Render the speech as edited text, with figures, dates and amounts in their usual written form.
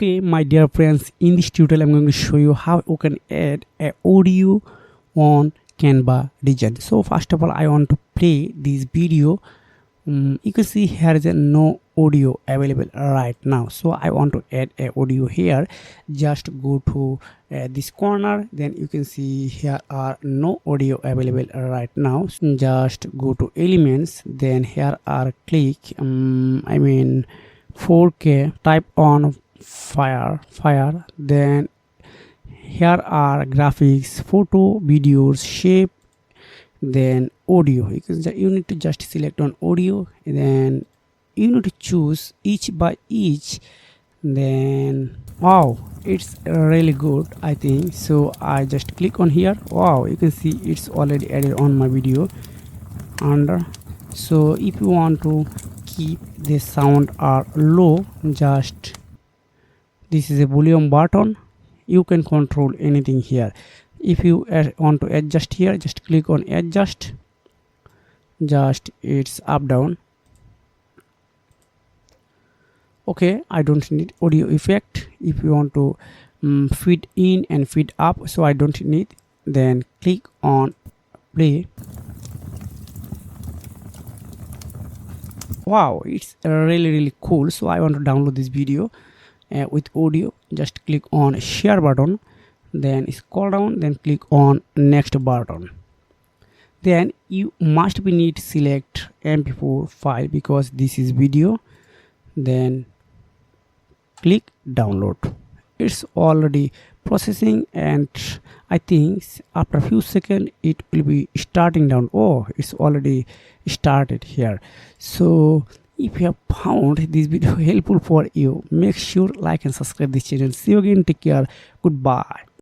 Okay, my dear friends, in this tutorial I'm going to show you how you can add a audio on Canva region. So first of all, I want to play this video. You can see here is a no audio available right now, so I want to add a audio here. Just go to this corner, then you can see here are no audio available right now. Just go to elements, then here are click 4K, type on fire, then here are graphics, photo, videos, shape, then audio. You need to just select on audio, and then you need to choose each by each. Then wow, it's really good, I think. So I just click on here. Wow, you can see it's already added on my video under. So if you want to keep the sound or low, just this is a volume button. You can control anything here. If you want to adjust here, just click on adjust. Just it's up down. Okay, I don't need audio effect. If you want to feed in and feed up, so I don't need, then click on play. Wow, it's really cool. So I want to download this video with audio. Just click on share button, then scroll down, then click on next button. Then you must be need to select mp4 file because this is video. Then click download. It's already processing, and I think after a few seconds it will be starting down. Oh, it's already started here. So if you have found this video helpful for you, make sure like and subscribe this channel. See you again. Take care. Goodbye.